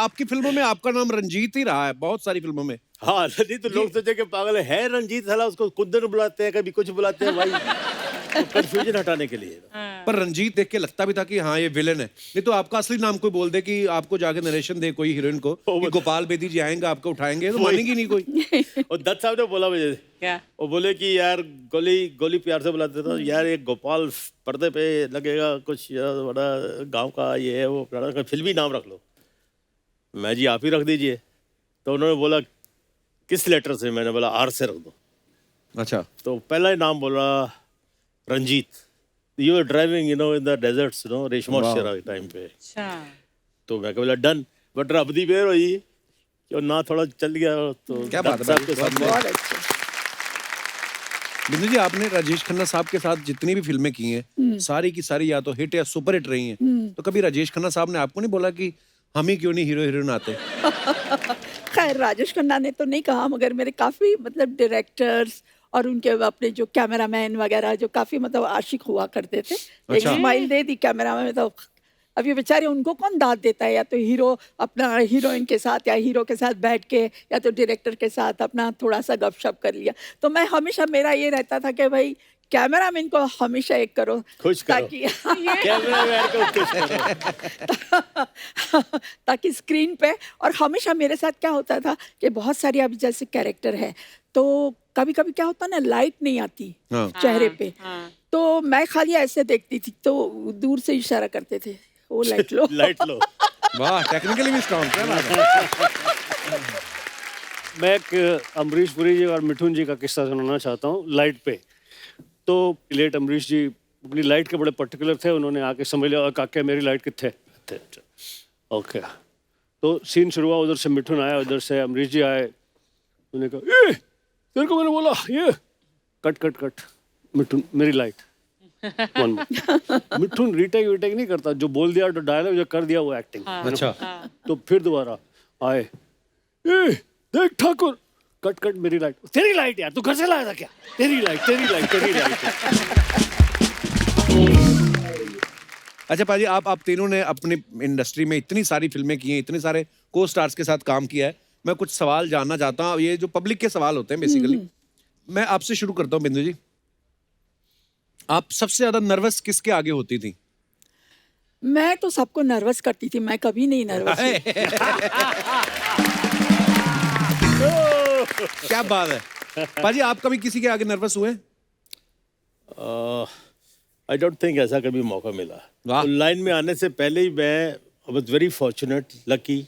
आपकी फिल्मों में आपका नाम रंजीत ही रहा है, बहुत सारी फिल्मों में। हाँ रंजीत, तो लोग सोचे कि पागल है रंजीत, साला उसको कुंदन बुलाते हैं, कभी कुछ बुलाते हैं भाई, तो कंफ्यूजन हटाने के लिए। पर रंजीत देख के लगता भी था कि हाँ ये विलेन है। नहीं तो आपका असली नाम कोई बोल दे कि आपको जाके नरेशन दे कोई हीरोइन को कि गोपाल बेदी जी आएंगे आपको उठाएंगे, तो मानेंगी नहीं कोई। और दत्त साहब ने बोला मुझे क्या? वो बोले कि यार गोली गोली प्यार से बुलाते थे यार, एक गोपाल पर्दे पे लगेगा कुछ यार, बड़ा गांव का ये है वो, फिल्मी नाम रख लो। मैं जी आप ही रख दीजिए। तो उन्होंने बोला किस लेटर से, मैंने बोला आर से रख दो। अच्छा, तो पहला ही नाम बोला Ranjit. You are driving in the deserts Reshma Shera के टाइम पे। अच्छा, तो मैं बोला डन, बट रब दी बेर हुई कि ना थोड़ा चल गया। तो क्या बात है, बहुत अच्छा। बिंदु जी, आपने राजेश खन्ना साहब के साथ जितनी भी फिल्में की हैं सारी की सारी या तो हिट या सुपर हिट रही हैं, तो कभी राजेश खन्ना साहब ने आपको नहीं बोला कि हम ही क्यों नहीं हीरो हीरोइन आते? खैर राजेश खन्ना ने तो नहीं कहा, मगर मेरे काफ़ी मतलब डायरेक्टर्स और उनके अपने जो कैमरामैन वगैरह जो काफ़ी मतलब आशिक हुआ करते थे। एक स्माइल दे दी कैमरा में, तो अब ये बेचारे उनको कौन दाद देता है, या तो हीरो अपना हीरोइन के साथ या हीरो के साथ बैठ के या तो डायरेक्टर के साथ अपना थोड़ा सा गपशप कर लिया। तो मैं हमेशा, मेरा ये रहता था कि भाई कैमरामैन को हमेशा एक करो, खुश करो, ताकि कैमरामैन को खुश करो। ताकि स्क्रीन पे। और हमेशा मेरे साथ क्या होता था कि बहुत सारी अभी जैसे कैरेक्टर है, तो कभी कभी क्या होता ना, लाइट नहीं आती चेहरे पे, तो मैं खाली ऐसे देखती थी, तो दूर से इशारा करते थे वो लाइट लो। लाइट लो। वाह, टेक्निकली भी स्ट्रांग, क्या बात है। मैं एक अमरीश पुरी जी और मिठुन जी का किस्सा सुनाना चाहता हूँ लाइट पे। तो लेट अमरीश जी अपनी लाइट के बड़े पर्टिकुलर थे, उन्होंने आके समझ लिया काके मेरी लाइट कितने। ओके, तो सीन शुरू हुआ, उधर से मिठुन आया, उधर से अमरीश जी आए, उन्होंने कहा ए तेरे को मैंने बोला ये कट कट कट, मिठुन मेरी लाइट। मिठुन रीटेक वीटेक नहीं करता, जो बोल दिया तो डायलॉग जो कर दिया वो एक्टिंग। अच्छा, तो फिर दोबारा आए, ए देख ठाकुर, कट कट मेरी लाइट, तेरी लाइट यार, तू घर से लाया था क्या, तेरी लाइट तेरी लाइट तेरी लाइट। अच्छा पाजी, आप तीनों ने अपनी इंडस्ट्री में इतनी सारी फिल्में की हैं, इतने सारे को स्टार्स के साथ काम किया है। मैं कुछ सवाल जानना चाहता हूँ, ये जो पब्लिक के सवाल होते हैं बेसिकली। मैं आपसे शुरू करता हूँ बिंदु जी, आप सबसे ज्यादा नर्वस किसके आगे होती थी? मैं तो सबको नर्वस करती थी, मैं कभी नहीं नर्वस हुई। क्या बात है पाजी, आप कभी किसी के आगे नर्वस हुए? आई डोंट थिंक ऐसा कभी मौका मिला। वाह। तो लाइन में आने से पहले ही मैं I was very fortunate, lucky.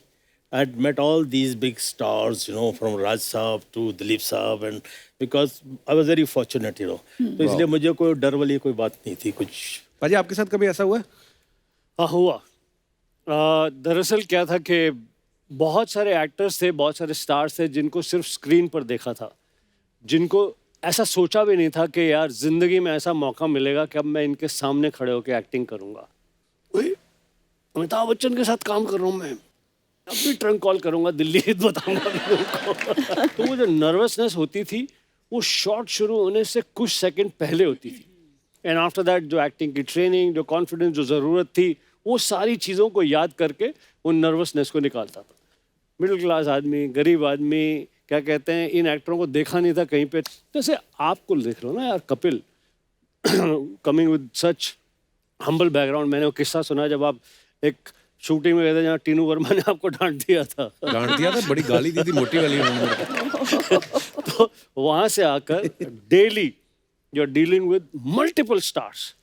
I had met all these big stars, from Raj Saab to Dilip Saab, and because I was very fortunate, तो इसलिए मुझे कोई डर वाली कोई बात नहीं थी कुछ। पाजी, आपके साथ कभी ऐसा हुआ? हाँ हुआ। दरअसल क्या था कि बहुत सारे एक्टर्स थे, बहुत सारे स्टार्स थे जिनको सिर्फ स्क्रीन पर देखा था, जिनको ऐसा सोचा भी नहीं था कि यार जिंदगी में ऐसा मौका मिलेगा कि अब मैं इनके सामने खड़े होकर एक्टिंग करूंगा। अमिताभ बच्चन के साथ काम कर रहा हूँ मैं, अब भी ट्रंक कॉल करूंगा, दिल्ली हित बताऊंगा लोगों को। तो वो जो नर्वसनेस होती थी वो शॉट शुरू होने से कुछ सेकंड पहले होती थी, एंड आफ्टर दैट जो एक्टिंग की ट्रेनिंग, जो कॉन्फिडेंस, जो ज़रूरत थी, वो सारी चीज़ों को याद करके वो नर्वसनेस को निकालता था। मिडिल क्लास आदमी, गरीब आदमी, क्या कहते हैं, इन एक्टरों को देखा नहीं था कहीं पे। जैसे आपको देख लो ना यार, Kapil coming with such humble background. मैंने वो किस्सा सुना जब आप एक शूटिंग में गए थे जहाँ टीनू वर्मा ने आपको डांट दिया था। बड़ी गाली दी थी, मोटी वाली उन्होंने। तो वहां से आकर daily you are dealing with multiple stars,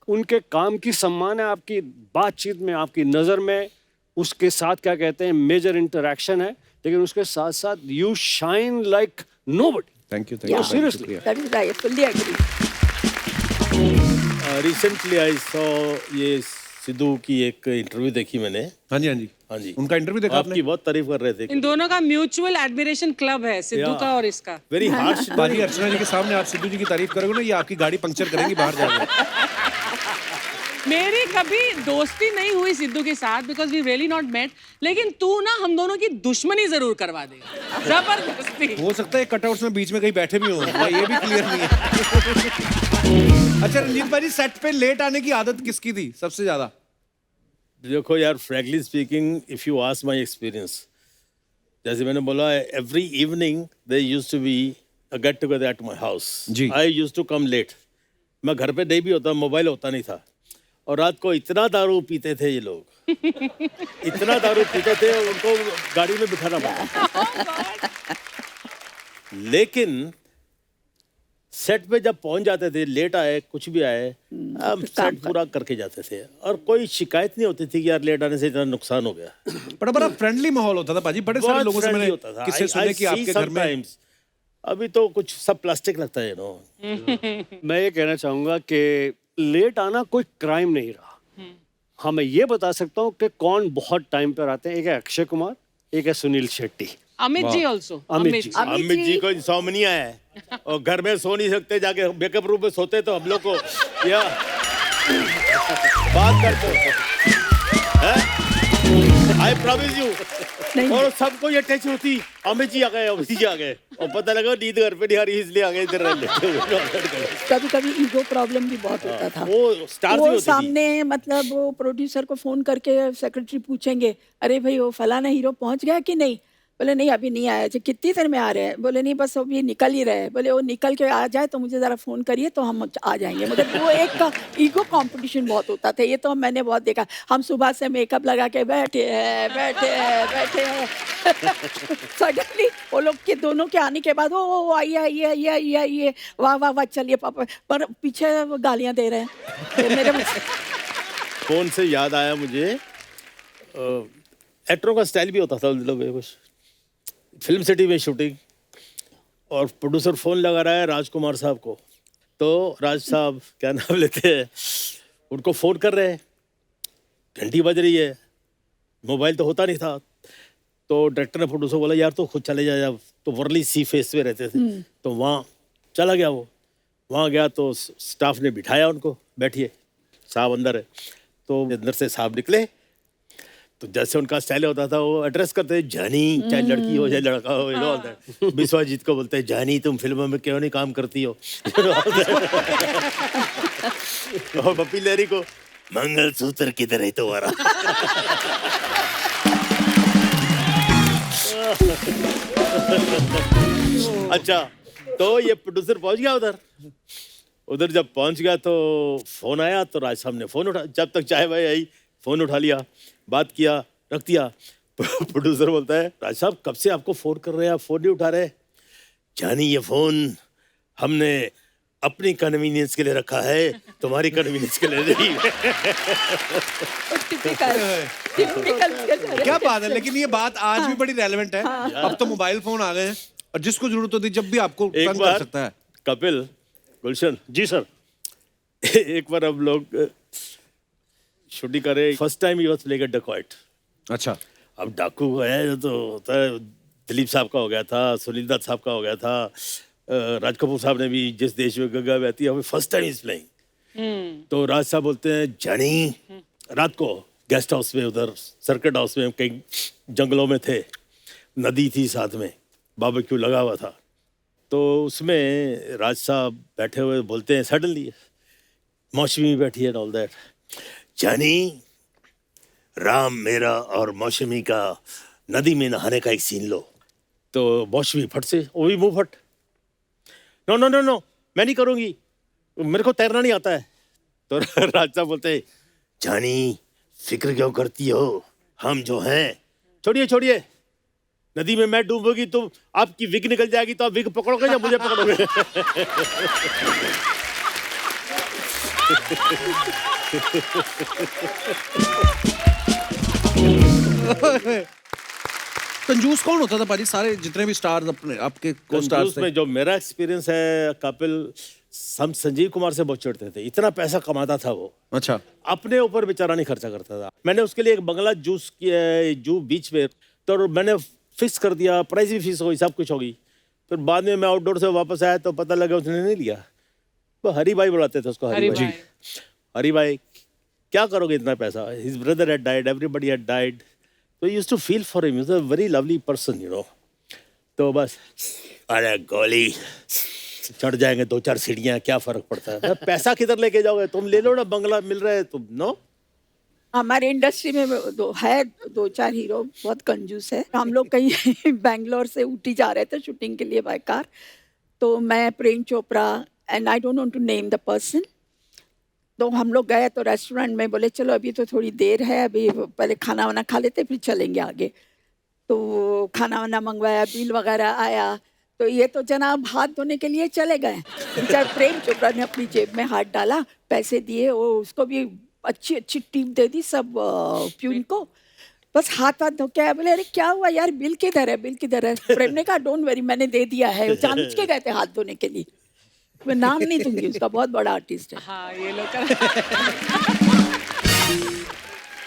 उनके काम की सम्मान है आपकी बातचीत में, आपकी नज़र में, उसके साथ क्या कहते हैं मेजर इंटरेक्शन है, लेकिन उसके साथ साथ you shine like nobody. Thank you, seriously That is right, fully agree. Recently I saw ये सिद्धू की एक इंटरव्यू देखी मैंने। हाँ जी, हाँ जी, हाँ जी, उनका इंटरव्यू देखा आपकी आपने? बहुत तारीफ कर रहे थे। इन दोनों का म्यूचुअल एडमिरेशन क्लब है, सिद्धू का और इसका। Very harsh. पाजी, अर्चना जी के सामने आप सिद्धू जी की तारीफ करोगे ना, ये आपकी गाड़ी पंक्चर करेंगी बाहर जाकर। मेरी कभी दोस्ती नहीं हुई सिद्धू के साथ, because we really not met, लेकिन तू ना हम दोनों की दुश्मनी जरूर करवा देगा, जबरदस्ती। हो सकता है कटआउट्स में बीच में कहीं बैठे भी हों, ये भी क्लियर नहीं है। अच्छा रंजीत भाई, सेट पे लेट आने की आदत किसकी थी सबसे ज्यादा? देखो यार, frankly speaking, if you ask my experience, जैसे मैंने बोला, every evening they used to be a get together at my house. जी. I used to come late. मैं घर पे नहीं भी होता, मोबाइल होता नहीं था, और रात को इतना दारू पीते थे ये लोग, इतना दारू पीते थे, उनको गाड़ी में बिठाना पड़ता. लेकिन सेट पे जब पहुंच जाते थे, लेट आए कुछ भी आए, हम सेट पूरा करके जाते थे, और कोई शिकायत नहीं होती थी कि यार लेट आने से इतना नुकसान हो गया. बड़ा फ्रेंडली माहौल होता था पाजी. बड़े सारे बहुत लोगों से friendly मैंने होता था. किससे सुने कि I आपके see घर में sometimes. अभी तो कुछ सब प्लास्टिक लगता है, नो. मैं ये कहना चाहूंगा कि लेट आना कोई क्राइम नहीं रहा. हाँ, मैं ये बता सकता हूँ कि कौन बहुत टाइम पर आते हैं. एक है अक्षय कुमार, एक है सुनील शेट्टी. अमित जी ऑल्सो. अमित जी. अमित जी को इंसोम्निया है और घर में सो नहीं सकते, जाके मेकअप रूम में सोते, तो हम लोग को या बात करते आई प्रॉमिस यू. नहीं. और सबको ये टच होती, अमित जी आ गए, अमित जी आ गए, और पता लगा नींद घर पे नहीं आ रही, इसलिए आ गए इधर रहने. कभी कभी ईगो प्रॉब्लम भी बहुत होता था. वो स्टार वो होती थी. सामने मतलब वो प्रोड्यूसर को फोन करके सेक्रेटरी पूछेंगे, अरे भाई वो फलाना हीरो पहुंच गया कि नहीं. बोले नहीं अभी नहीं आया. अच्छा कितनी देर में आ रहे हैं. बोले नहीं बस अभी निकल ही रहे. बोले वो निकल के आ जाए तो मुझे ज़रा फ़ोन करिए तो हम आ जाएंगे. मगर वो एक ईगो कंपटीशन बहुत होता था. ये तो मैंने बहुत देखा. हम सुबह से मेकअप लगा के बैठे हैं सडनली वो लोग के दोनों के आने के बाद वो आइए वाह वाह वाह चलिए पापा, पर पीछे वो गालियाँ दे रहे हैं. तो मेरे फोन से याद आया मुझे, एक्टरों का स्टाइल भी होता था उन लोगों में कुछ. फिल्म सिटी में शूटिंग, और प्रोड्यूसर फोन लगा रहा है राजकुमार साहब को, तो राज साहब क्या नाम लेते हैं, उनको फोन कर रहे हैं, घंटी बज रही है, मोबाइल तो होता नहीं था, तो डायरेक्टर ने प्रोड्यूसर बोला यार तो खुद चले जा. तो वर्ली सी फेस पे रहते थे, तो वहाँ चला गया. वो वहाँ गया तो स्टाफ ने बिठाया उनको, बैठिए साहब अंदर है. तो अंदर से साहब निकले, तो जैसे उनका स्टाइल होता था, वो एड्रेस करते हैं जानी, चाहे लड़की हो चाहे लड़का हो, यू नो. विश्वजीत को बोलते हैं जानी तुम फिल्मों में क्यों नहीं काम करती हो. और पप्पी लहरी को मंगलसूत्र किधर है तुम्हारा. अच्छा, तो ये प्रोड्यूसर पहुंच गया उधर जब पहुंच गया तो फोन आया, तो राज साहब ने फोन उठा. जब तक चाय भाई आई, फोन उठा लिया, बात किया, रख दिया. प्रोड्यूसर बोलता है राज साहब कब से आपको फोन कर रहे हैं, आप फोन नहीं उठा रहे. जानी ये फोन हमने अपनी कन्वीनियंस के लिए रखा है, तुम्हारी कन्वीनियंस के लिए नहीं. क्या बात है. लेकिन ये बात आज भी बड़ी रेलेवेंट है. अब तो मोबाइल फोन आ गए हैं, और जिसको जरूरत होती है जब भी आपको एक तंग कर बार सकता है. कपिल, गुलशन जी सर. एक बार हम लोग शूटिंग करे, first time he was playing a dacoit. अच्छा. अब डाकू है तो होता है, दिलीप साहब का हो गया था, सुनील दत्त साहब का हो गया था, राज कपूर साहब ने भी जिस देश में गंगा बहती है, हमें फर्स्ट टाइम इज प्लेइंग. तो राज साहब बोलते हैं जानी, रात को गेस्ट हाउस में, उधर सर्किट हाउस में, कहीं जंगलों में थे, नदी थी साथ में, बारबेक्यू लगा हुआ था. तो उसमें राज साहब बैठे हुए बोलते हैं, सडनली मौसमी बैठी है, ऑल दैट, जानी राम मेरा और मौसमी का नदी में नहाने का एक सीन लो. तो मौसमी फट से, वो भी मुंह फट, नो नो नो नो मैं नहीं करूँगी, मेरे को तैरना नहीं आता है. तो राज साहब बोलते हैं जानी फिक्र क्यों करती हो, हम जो हैं, छोड़िए छोड़िए, नदी में मैं डूबूंगी तो आपकी विग निकल जाएगी, तो आप विग पकड़ोगे या मुझे पकड़ोगे. कंजूस कौन होता था पाजी? सारे जितने भी स्टार्स अपने आपके को स्टार्स कंजूस थे. में जो मेरा एक्सपीरियंस है कपिल, हम संजीव कुमार से बहुत चिढ़ते थे, इतना पैसा कमाता था वो, अच्छा. अपने ऊपर बेचारा नहीं खर्चा करता था. मैंने उसके लिए एक बंगला जूस किया है जू बीच में, तो मैंने फिक्स कर दिया, प्राइस भी फिक्स हो गई, सब कुछ हो गई. फिर बाद में मैं आउटडोर से वापस आया तो पता लगा उसने नहीं लिया. वो हरी भाई बुलाते थे उसको, हरी भाई. हरी भाई क्या करोगे इतना पैसा, his brother had died, everybody had died, तो I used to feel for him, he was a very lovely person, you know. तो बस अरे गोली चढ़ जाएंगे 2-4 सीढ़ियाँ, क्या फर्क पड़ता है, पैसा किधर लेके जाओगे, तुम ले लो ना, बंगला मिल रहा है तुम, नो. हमारे इंडस्ट्री में दो चार हीरो बहुत कंजूस है। हम लोग कहीं बैंगलोर से ऊटी जा रहे थे शूटिंग के लिए बाय कार, तो मैं, Prem Chopra and I don't want to name the person, तो हम लोग गए तो रेस्टोरेंट में बोले चलो अभी तो थोड़ी देर है, अभी पहले खाना वाना खा लेते फिर चलेंगे आगे। तो खाना वाना मंगवाया, बिल वगैरह आया, तो ये तो जनाब हाथ धोने के लिए चले गए। बेचारा प्रेम चोपड़ा ने अपनी जेब में हाथ डाला, पैसे दिए, वो उसको भी अच्छी अच्छी टिप दे दी सब प्यून को, बस हाथ धो के आए। बोले अरे क्या हुआ यार, बिल किधर है, बिल किधर है? प्रेम ने कहा डोंट वरी, मैंने दे दिया है, वो जानबूझ के गए थे हाथ धोने के लिए। मैं नाम नहीं दूंगी उसका, बहुत बड़ा आर्टिस्ट है। हाँ ये लोग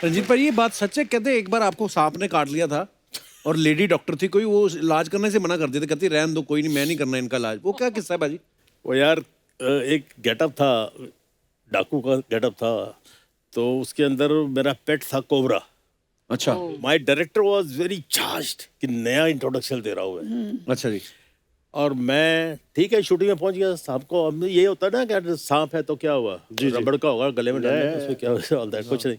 रंजीत भाई ये बात सच है? कहते एक बार आपको सांप ने काट लिया था और लेडी डॉक्टर थी कोई, वो इलाज करने से मना कर देते, कहती रहने दो, कोई नहीं, मैं नहीं करना इनका इलाज। वो क्या किस्सा है भाजी? वो यार एक गेटअप था, डाकू का गेटअप था, तो उसके अंदर मेरा पेट था कोबरा। अच्छा my director was very charged कि नया इंट्रोडक्शन दे रहा हूँ मैं। अच्छा जी। और मैं ठीक है शूटिंग में पहुंच गया, सांप को अब ये होता है ना कि सांप है तो क्या हुआ, रबड़ का होगा गले में डालने, उसमें क्या होता है, कुछ नहीं।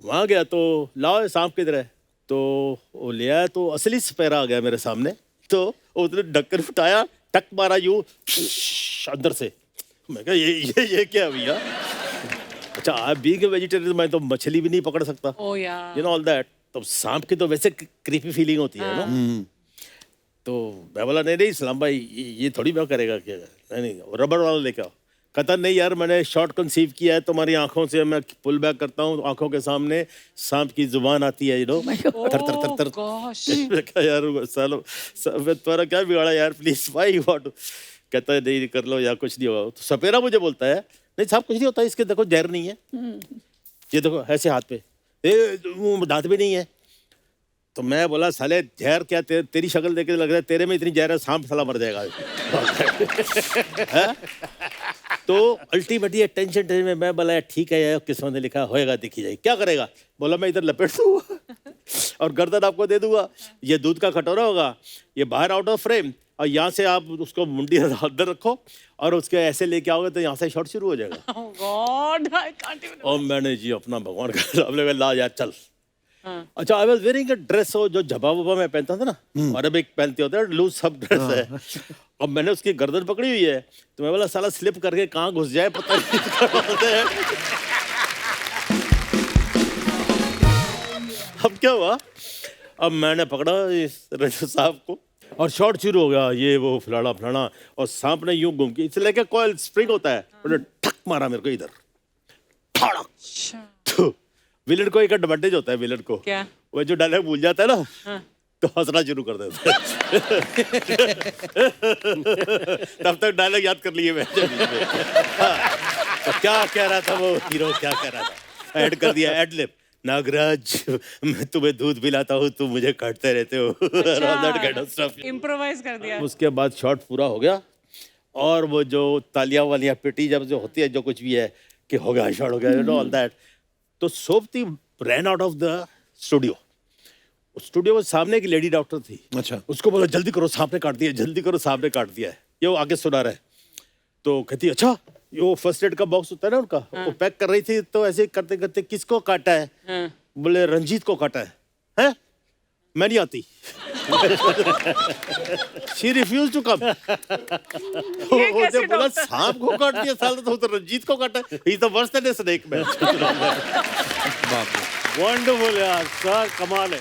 वहाँ गया तो लाओ सांप किधर है, तो वो ले आया, तो असली सपेरा आ गया मेरे सामने, तो उसने ढक्कन उठाया, टक मारा यूं अंदर से। मैं कहा ये क्या भैया? अच्छा आप बीइंग ए वेजिटेरियन मैं तो मछली भी नहीं पकड़ सकता, ओ यार, यू नो ऑल दैट। तो सांप की तो वैसे क्रीपी फीलिंग होती है ना। तो मैं बोला नहीं नहीं सलाम भाई ये थोड़ी मैं करेगा क्या, नहीं रबड़ वाला लेके आओ। कहता नहीं यार मैंने शॉर्ट कंसीव किया है, तुम्हारी आंखों से मैं पुल बैक करता हूँ, आंखों के सामने सांप की जुबान आती है, यू नो, थर थर थर थर। gosh. मैं कहा यार सालो तुम्हारा क्या बिगाड़ा यार, प्लीज भाई व्हाट। कहता है नहीं कर लो या कुछ नहीं होगा। तो सपेरा मुझे बोलता है नहीं साहब कुछ नहीं होता, इसके देखो जहर नहीं है, ये देखो ऐसे हाथ पे, दांत भी नहीं है। तो मैं बोला साले जहर क्या, तेरी शक्ल देख के लग रहा है तेरे में इतनी जहर है, सांप साला मर जाएगा। तो अल्टीमेटली टेंशन में मैं बोला ठीक है यार किस्मत ने लिखा होएगा, देखी जाए क्या करेगा। बोला मैं इधर लपेट दूंगा और गर्दन आपको दे दूंगा, ये दूध का कटोरा होगा, ये बाहर आउट ऑफ फ्रेम, और यहाँ से आप उसको मुंडी अंदर रखो और उसके ऐसे लेके आओगे तो यहाँ से शॉट शुरू हो जाएगा। Oh God, I can't even. और मैंने जी अपना भगवान का नाम लेकर ला यार चल। अच्छा I was wearing a dress, हो जो झबा वबा मैं पहनता था ना, अरबिक पहनते होते हैं लूज सब ड्रेस है। और मैंने उसकी गर्दन पकड़ी हुई है, तो मैं बोला साला स्लिप करके कहाँ घुस जाए पता नहीं। अब क्या हुआ, अब मैंने पकड़ा इस रजत साहब को और शॉट शुरू हो गया, ये वो फलाना फलाना, और सांप ने यूं घूम के इसे लेके कॉइल स्प्रिंग होता है, उन्होंने ठक मारा मेरे को इधर, तो विलन को एक एडवांटेज होता है, विलन को क्या? वो जो डायलॉग भूल जाता है ना, तो हंसना शुरू कर देता है। तब तक डायलॉग याद कर लिए मैं। तो क्या कह रहा था वो हीरो, क्या कह रहा था, ऐड कर दिया एड लिप, नागराज मैं तुम्हें दूध पिलाता हूँ तुम मुझे काटते रहते हो। इम्प्रोवाइज कर दिया। उसके बाद शॉट पूरा हो गया और वो जो तालियां वालियां पिटी जब जो होती है, जो कुछ भी है कि हो गया शॉट हो गया, यू नो ऑल दैट। तो Sopti ran out of the studio. Studio में सामने एक लेडी डॉक्टर थी। अच्छा। उसको बोला जल्दी करो सांप ने काट दिया, जल्दी करो सांप ने काट दिया है, ये वो आगे सुना रहा है। तो कहती अच्छा, वो फर्स्ट एड का बॉक्स होता है ना उनका, वो पैक कर रही थी, तो ऐसे करते करते किसको काटा है, बोले रंजीत को काटा है, हैं? मैं नहीं आती। She refused to come। वो बोला सांप को काट दिया साला, तो रंजीत को काटा, he is the worst than a snake man। Wonderful यार सर, कमाल है।